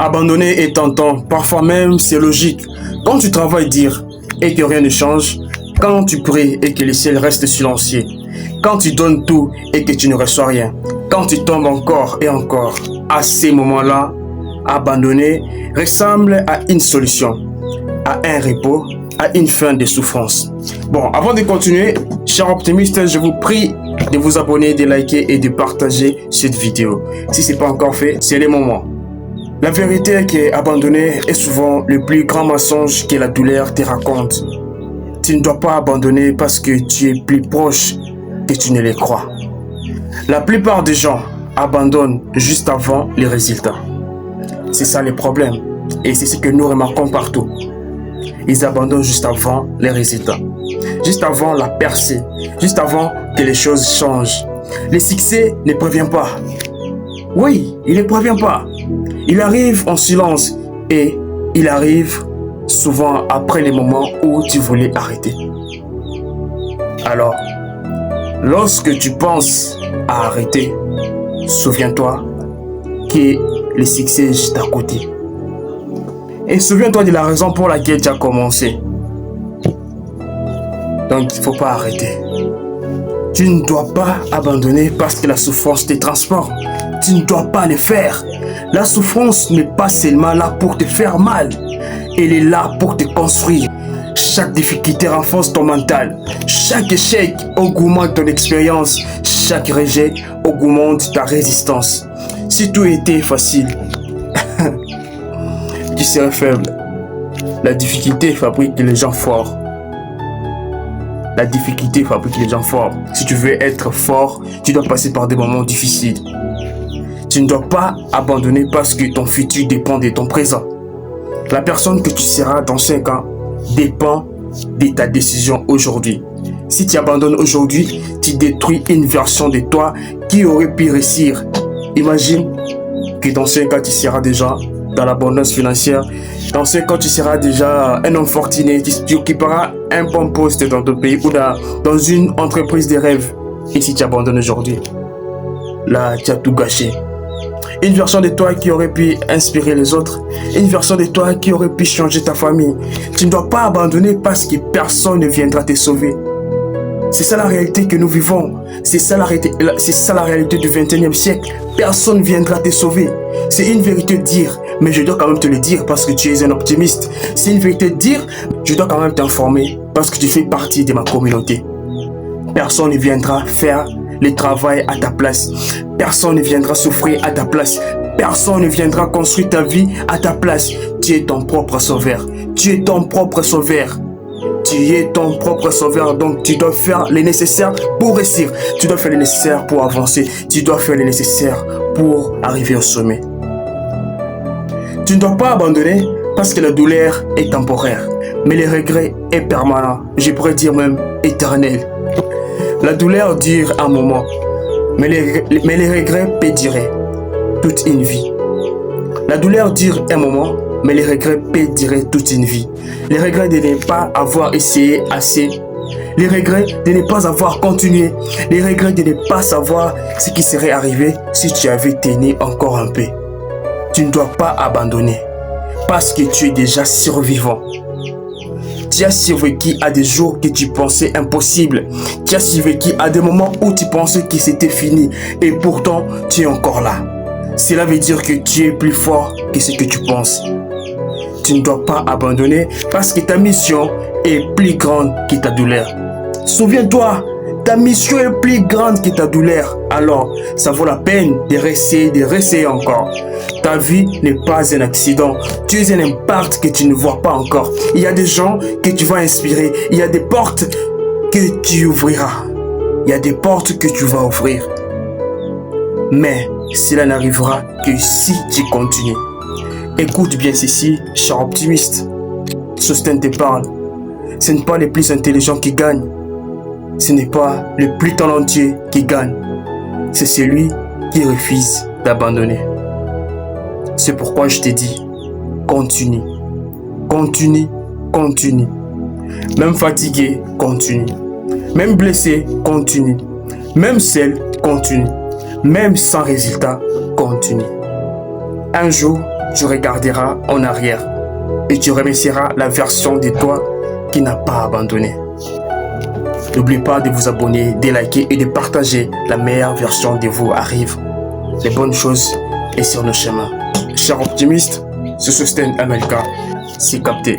Abandonner est tentant, parfois même c'est logique. Quand tu travailles dur et que rien ne change, quand tu pries et que le ciel reste silencieux, quand tu donnes tout et que tu ne reçois rien, quand tu tombes encore et encore, à ces moments-là, abandonner ressemble à une solution, à un repos, à une fin de souffrance. Bon, avant de continuer, chers optimistes, je vous prie de vous abonner, de liker et de partager cette vidéo. Si ce n'est pas encore fait, c'est le moment. La vérité est qu'abandonner est souvent le plus grand mensonge que la douleur te raconte. Tu ne dois pas abandonner parce que tu es plus proche que tu ne le crois. La plupart des gens abandonnent juste avant les résultats. C'est ça le problème. Et c'est ce que nous remarquons partout. Ils abandonnent juste avant les résultats. Juste avant la percée. Juste avant que les choses changent. Le succès ne prévient pas. Oui, il ne prévient pas. Il arrive en silence et il arrive souvent après les moments où tu voulais arrêter. Alors, lorsque tu penses à arrêter, souviens-toi que le succès est juste à côté. Et souviens-toi de la raison pour laquelle tu as commencé. Donc, il ne faut pas arrêter. Tu ne dois pas abandonner parce que la souffrance te transforme. Tu ne dois pas le faire. La souffrance n'est pas seulement là pour te faire mal. Elle est là pour te construire. Chaque difficulté renforce ton mental. Chaque échec augmente ton expérience. Chaque rejet augmente ta résistance. Si tout était facile, tu serais faible. La difficulté fabrique les gens forts. La difficulté fabrique les gens forts. Si tu veux être fort, tu dois passer par des moments difficiles. Tu ne dois pas abandonner parce que ton futur dépend de ton présent. La personne que tu seras dans 5 ans dépend de ta décision aujourd'hui. Si tu abandonnes aujourd'hui, tu détruis une version de toi qui aurait pu réussir. Imagine que dans 5 ans, tu seras déjà dans l'abondance financière. Dans 5 ans, tu seras déjà un homme fortuné. Tu occuperas un bon poste dans ton pays ou dans une entreprise de rêve. Et si tu abandonnes aujourd'hui, là, tu as tout gâché. Une version de toi qui aurait pu inspirer les autres. Une version de toi qui aurait pu changer ta famille. Tu ne dois pas abandonner parce que personne ne viendra te sauver. C'est ça la réalité que nous vivons. C'est ça la réalité du 21e siècle. Personne ne viendra te sauver. C'est une vérité de dire, mais je dois quand même te le dire parce que tu es un optimiste. C'est une vérité de dire, je dois quand même t'informer parce que tu fais partie de ma communauté. Personne ne viendra faire le travail à ta place. Personne ne viendra souffrir à ta place. Personne ne viendra construire ta vie à ta place. Tu es ton propre sauveur. Tu es ton propre sauveur. Tu es ton propre sauveur. Donc tu dois faire le nécessaire pour réussir. Tu dois faire le nécessaire pour avancer. Tu dois faire le nécessaire pour arriver au sommet. Tu ne dois pas abandonner parce que la douleur est temporaire. Mais le regret est permanent. Je pourrais dire même éternel. La douleur dure un moment, mais les regrets peut durer toute une vie. La douleur dure un moment, mais les regrets peuvent durer toute une vie. Les regrets de ne pas avoir essayé assez. Les regrets de ne pas avoir continué. Les regrets de ne pas savoir ce qui serait arrivé si tu avais tenu encore un peu. Tu ne dois pas abandonner parce que tu es déjà survivant. Tu as survécu à des jours que tu pensais impossibles. Tu as survécu à des moments où tu pensais que c'était fini. Et pourtant, tu es encore là. Cela veut dire que tu es plus fort que ce que tu penses. Tu ne dois pas abandonner parce que ta mission est plus grande que ta douleur. Souviens-toi, ta mission est plus grande que ta douleur. Alors, ça vaut la peine de réessayer encore. Ta vie n'est pas un accident. Tu es un impact que tu ne vois pas encore. Il y a des gens que tu vas inspirer. Il y a des portes que tu ouvriras. Il y a des portes que tu vas ouvrir. Mais cela n'arrivera que si tu continues. Écoute bien ceci, cher optimiste. Sostène tes paroles. Ce n'est pas les plus intelligents qui gagnent. Ce n'est pas le plus talentueux qui gagne. C'est celui qui refuse d'abandonner. C'est pourquoi je t'ai dit, continue. Continue, continue. Même fatigué, continue. Même blessé, continue. Même seul, continue. Même sans résultat, continue. Un jour, tu regarderas en arrière et tu remercieras la version de toi qui n'a pas abandonné. N'oubliez pas de vous abonner, de liker et de partager. La meilleure version de vous arrive. Les bonnes choses est sur nos chemins. Chers optimistes, ce Sten Amelka, c'est capté.